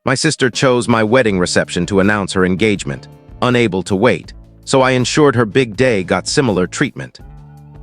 My sister chose my wedding reception to announce her engagement, unable to wait, so I ensured her big day got similar treatment.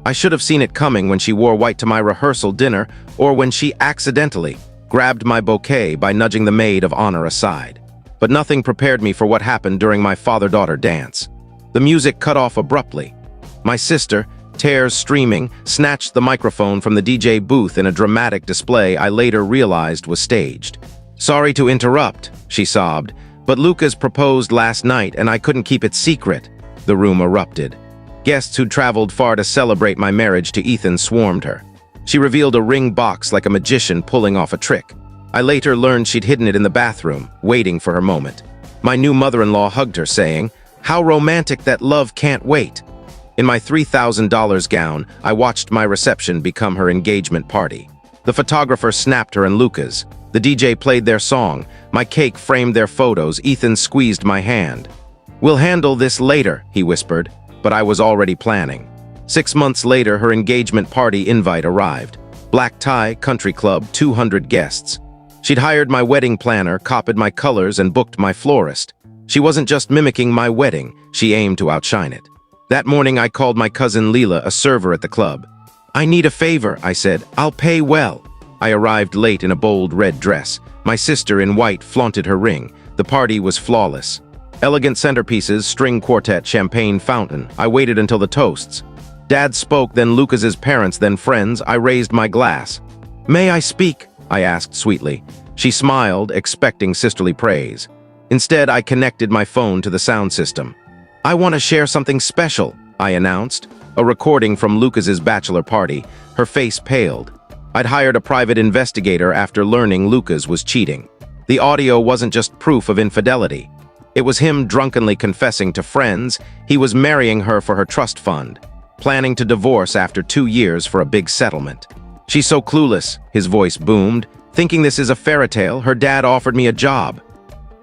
I should have seen it coming when she wore white to my rehearsal dinner or when she accidentally grabbed my bouquet by nudging the maid of honor aside. But nothing prepared me for what happened during my father-daughter dance. The music cut off abruptly. My sister, tears streaming, snatched the microphone from the DJ booth in a dramatic display I later realized was staged. "Sorry to interrupt," she sobbed, "but Lucas proposed last night and I couldn't keep it secret." The room erupted. Guests who'd traveled far to celebrate my marriage to Ethan swarmed her. She revealed a ring box like a magician pulling off a trick. I later learned she'd hidden it in the bathroom, waiting for her moment. My new mother-in-law hugged her, saying, "How romantic that love can't wait." In my $3,000 gown, I watched my reception become her engagement party. The photographer snapped her and Lucas. The DJ played their song. My cake framed their photos. Ethan squeezed my hand. "We'll handle this later," he whispered, but I was already planning. 6 months later, her engagement party invite arrived. Black tie, country club, 200 guests. She'd hired my wedding planner, copied my colors, and booked my florist. She wasn't just mimicking my wedding, she aimed to outshine it. That morning, I called my cousin Leela, a server at the club. "I need a favor," I said. "I'll pay well." I arrived late in a bold red dress. My sister in white flaunted her ring. The party was flawless. Elegant centerpieces, string quartet, champagne fountain. I waited until the toasts. Dad spoke, then Lucas's parents, then friends. I raised my glass. "May I speak?" I asked sweetly. She smiled, expecting sisterly praise. Instead, I connected my phone to the sound system. "I want to share something special," I announced. A recording from Lucas's bachelor party. Her face paled. I'd hired a private investigator after learning Lucas was cheating. The audio wasn't just proof of infidelity. It was him drunkenly confessing to friends he was marrying her for her trust fund, planning to divorce after 2 years for a big settlement. "She's so clueless," his voice boomed. "Thinking this is a fairy tale, her dad offered me a job."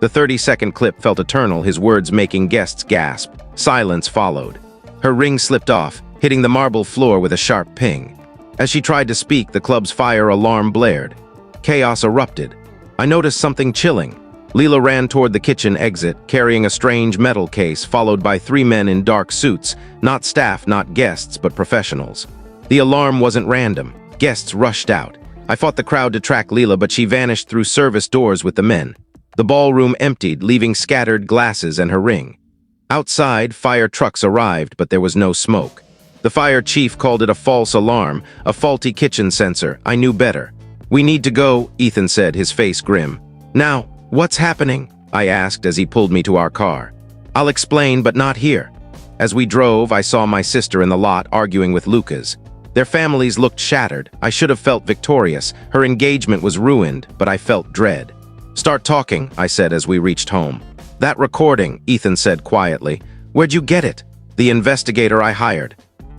The 30-second clip felt eternal, his words making guests gasp. Silence followed. Her ring slipped off, hitting the marble floor with a sharp ping. As she tried to speak, the club's fire alarm blared. Chaos erupted. I noticed something chilling. Leela ran toward the kitchen exit, carrying a strange metal case, followed by 3 men in dark suits, not staff, not guests, but professionals. The alarm wasn't random. Guests rushed out. I fought the crowd to track Leela, but she vanished through service doors with the men. The ballroom emptied, leaving scattered glasses and her ring. Outside, fire trucks arrived, but there was no smoke. The fire chief called it a false alarm, a faulty kitchen sensor. I knew better. "We need to go," Ethan said, his face grim. "Now, what's happening?" I asked as he pulled me to our car. "I'll explain, but not here." As we drove, I saw my sister in the lot arguing with Lucas. Their families looked shattered. I should have felt victorious. Her engagement was ruined, but I felt dread. "Start talking," I said as we reached home. "That recording," Ethan said quietly. "Where'd you get it?" "The investigator I hired."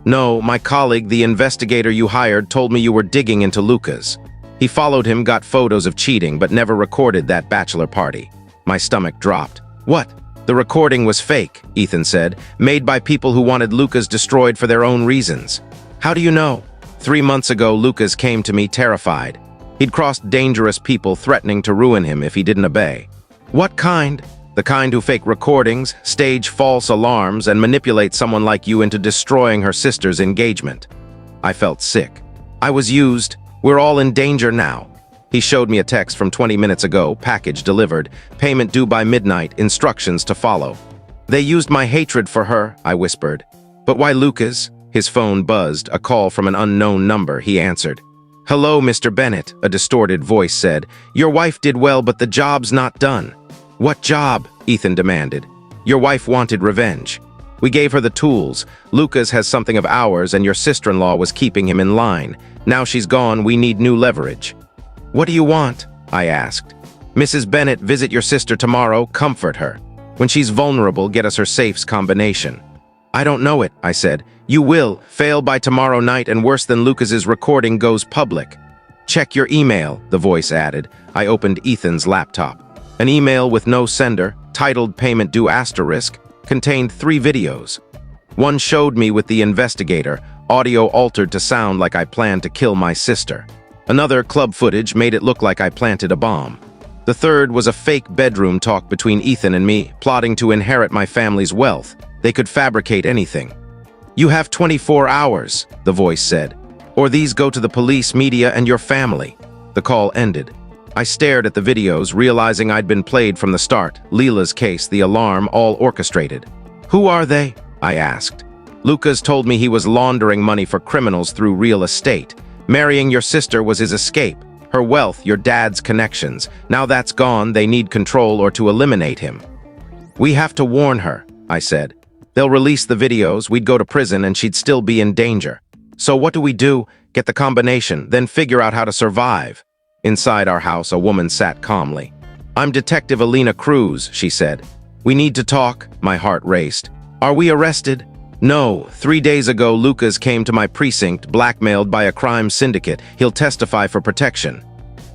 "No, my colleague, the investigator you hired, told me you were digging into Lucas. He followed him, got photos of cheating, but never recorded that bachelor party." My stomach dropped. "What?" "The recording was fake," Ethan said, "made by people who wanted Lucas destroyed for their own reasons." "How do you know?" 3 months ago, Lucas came to me terrified. He'd crossed dangerous people threatening to ruin him if he didn't obey. "What kind?" "The kind who fake recordings, stage false alarms, and manipulate someone like you into destroying her sister's engagement." I felt sick. "I was used. We're all in danger now." He showed me a text from 20 minutes ago, package delivered, payment due by midnight, instructions to follow. "They used my hatred for her," I whispered. "But why Lucas?" His phone buzzed, a call from an unknown number. He answered. "Hello, Mr. Bennett," a distorted voice said. "Your wife did well, but the job's not done." "What job?" Ethan demanded. "Your wife wanted revenge. We gave her the tools. Lucas has something of ours, and your sister-in-law was keeping him in line. Now she's gone, we need new leverage." "What do you want?" I asked. "Mrs. Bennett, visit your sister tomorrow, comfort her. When she's vulnerable, get us her safes combination." "I don't know it," I said. "You will. Fail by tomorrow night, and worse than Lucas's recording goes public." "Check your email," the voice added. I opened Ethan's laptop. An email with no sender, titled Payment Due Asterisk, contained 3 videos. One showed me with the investigator, audio altered to sound like I planned to kill my sister. Another, club footage, made it look like I planted a bomb. The third was a fake bedroom talk between Ethan and me, plotting to inherit my family's wealth. They could fabricate anything. "You have 24 hours," the voice said, "or these go to the police, media, and your family." The call ended. I stared at the videos, realizing I'd been played from the start. Leela's case, the alarm, all orchestrated. "Who are they?" I asked. "Lucas told me he was laundering money for criminals through real estate. Marrying your sister was his escape. Her wealth, your dad's connections. Now that's gone, they need control or to eliminate him." "We have to warn her," I said. "They'll release the videos, we'd go to prison, and she'd still be in danger. So what do we do? Get the combination, then figure out how to survive." Inside our house, a woman sat calmly. "I'm Detective Alina Cruz," she said. "We need to talk." My heart raced. "Are we arrested?" "No. 3 days ago, Lucas came to my precinct, blackmailed by a crime syndicate. He'll testify for protection."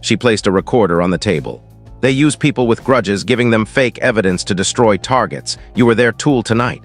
She placed a recorder on the table. "They use people with grudges, giving them fake evidence to destroy targets. You were their tool tonight."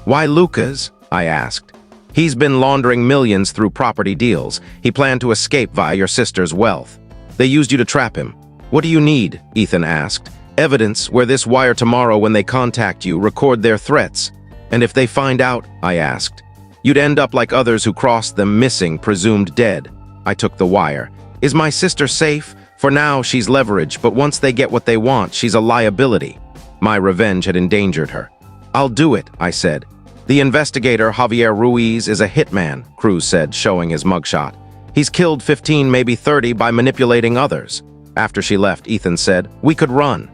"Why Lucas?" I asked. "He's been laundering millions through property deals. He planned to escape via your sister's wealth. They used you to trap him." "What do you need?" Ethan asked. "Evidence. Where this wire tomorrow when they contact you, record their threats." "And if they find out?" I asked. "You'd end up like others who crossed them, missing, presumed dead." I took the wire. "Is my sister safe? For now, she's leverage, but once they get what they want, she's a liability." My revenge had endangered her. "I'll do it," I said. "The investigator, Javier Ruiz, is a hitman," Cruz said, showing his mugshot. "He's killed 15, maybe 30, by manipulating others." After she left, Ethan said, "We could run.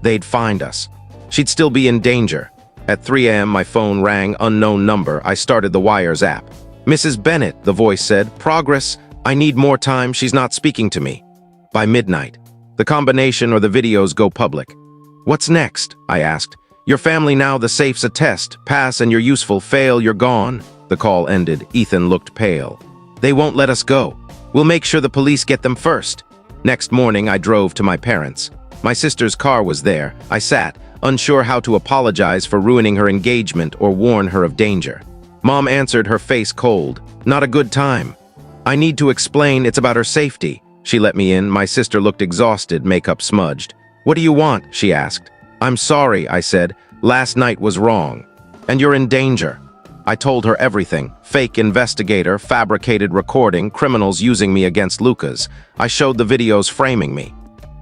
They'd find us. She'd still be in danger." At 3 a.m., my phone rang, unknown number. I started the Wires app. "Mrs. Bennett," the voice said. "Progress. I need more time. She's not speaking to me." By midnight, the combination or the videos go public. "What's next?" I asked. "Your family now, the safe's a test. Pass and you're useful. Fail, you're gone." The call ended. Ethan looked pale. "They won't let us go. We'll make sure the police get them first." Next morning, I drove to my parents'. My sister's car was there. I sat, unsure how to apologize for ruining her engagement or warn her of danger. Mom answered, her face cold. "Not a good time." "I need to explain, it's about her safety." She let me in. My sister looked exhausted, makeup smudged. "What do you want?" she asked. "I'm sorry," I said. "Last night was wrong. And you're in danger." I told her everything. Fake investigator, fabricated recording, criminals using me against Lucas. I showed the videos framing me.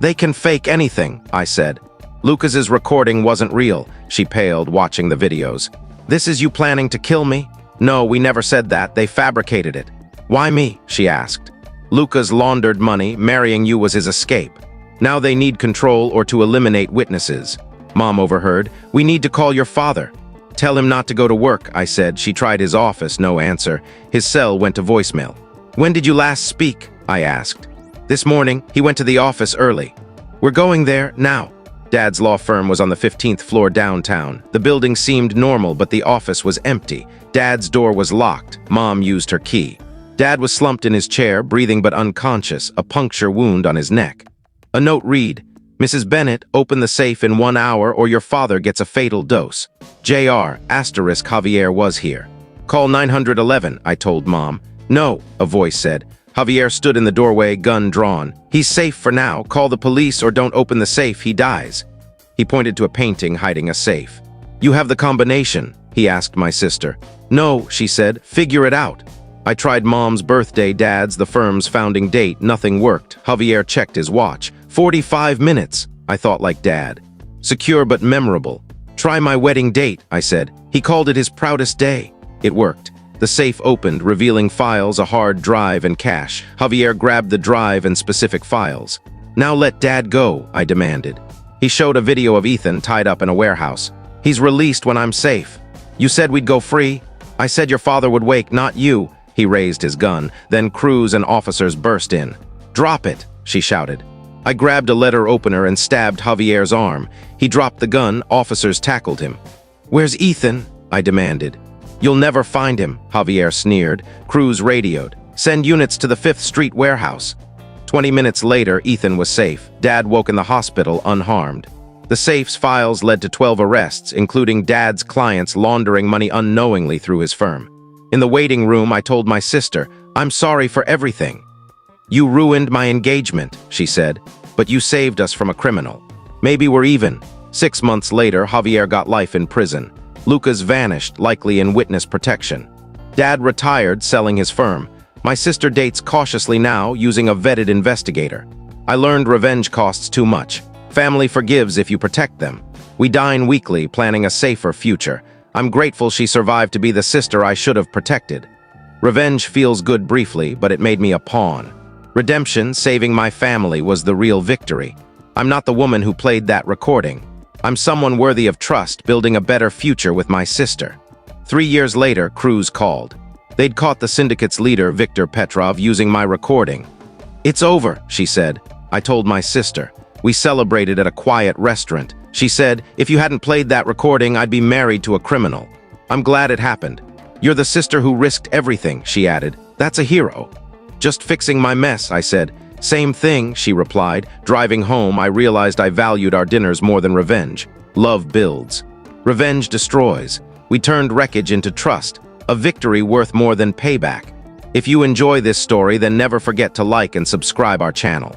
"They can fake anything," I said. "Lucas's recording wasn't real." She paled, watching the videos. "This is you planning to kill me?" "No, we never said that. They fabricated it." "Why me?" she asked. "Lucas laundered money. Marrying you was his escape. Now they need control or to eliminate witnesses." Mom overheard. "We need to call your father." "Tell him not to go to work," I said. She tried his office, no answer. His cell went to voicemail. "When did you last speak?" I asked. "This morning. He went to the office early." "We're going there now." Dad's law firm was on the 15th floor downtown. The building seemed normal, but the office was empty. Dad's door was locked. Mom used her key. Dad was slumped in his chair, breathing but unconscious, a puncture wound on his neck. A note read, "Mrs. Bennett, open the safe in 1 hour or your father gets a fatal dose. Jr. Asterisk Javier was here. Call 911, I told Mom. "No," a voice said. Javier stood in the doorway, gun drawn. "He's safe for now. Call the police or don't open the safe, he dies." He pointed to a painting hiding a safe. "You have the combination?" he asked my sister. "No," she said. "Figure it out." I tried Mom's birthday, Dad's, the firm's founding date. Nothing worked. Javier checked his watch. 45 minutes. I thought like Dad. Secure but memorable. "Try my wedding date," I said. He called it his proudest day. It worked. The safe opened, revealing files, a hard drive, and cash. Javier grabbed the drive and specific files. "Now let Dad go," I demanded. He showed a video of Ethan tied up in a warehouse. "He's released when I'm safe." "You said we'd go free?" "I said your father would wake, not you." He raised his gun. Then Cruz and officers burst in. "Drop it," she shouted. I grabbed a letter opener and stabbed Javier's arm. He dropped the gun. Officers tackled him. "Where's Ethan?" I demanded. "You'll never find him," Javier sneered. Cruz radioed. "Send units to the 5th Street warehouse." 20 minutes later, Ethan was safe. Dad woke in the hospital unharmed. The safe's files led to 12 arrests, including Dad's clients laundering money unknowingly through his firm. In the waiting room, I told my sister, "I'm sorry for everything." "You ruined my engagement," she said. but you saved us from a criminal. Maybe we're even. 6 months later, Javier got life in prison. Lucas vanished, likely in witness protection. Dad retired, selling his firm. My sister dates cautiously now, using a vetted investigator. I learned revenge costs too much. Family forgives if you protect them. We dine weekly, planning a safer future. I'm grateful she survived to be the sister I should have protected. Revenge feels good briefly, but it made me a pawn. Redemption, saving my family, was the real victory. I'm not the woman who played that recording. I'm someone worthy of trust, building a better future with my sister. 3 years later, Cruz called. They'd caught the Syndicate's leader, Viktor Petrov, using my recording. "It's over," she said. I told my sister. We celebrated at a quiet restaurant. She said, "If you hadn't played that recording, I'd be married to a criminal." I'm glad it happened. "You're the sister who risked everything," she added. "That's a hero." "Just fixing my mess," I said. "Same thing," she replied. Driving home, I realized I valued our dinners more than revenge. Love builds. Revenge destroys. We turned wreckage into trust, a victory worth more than payback. If you enjoy this story, then never forget to like and subscribe our channel.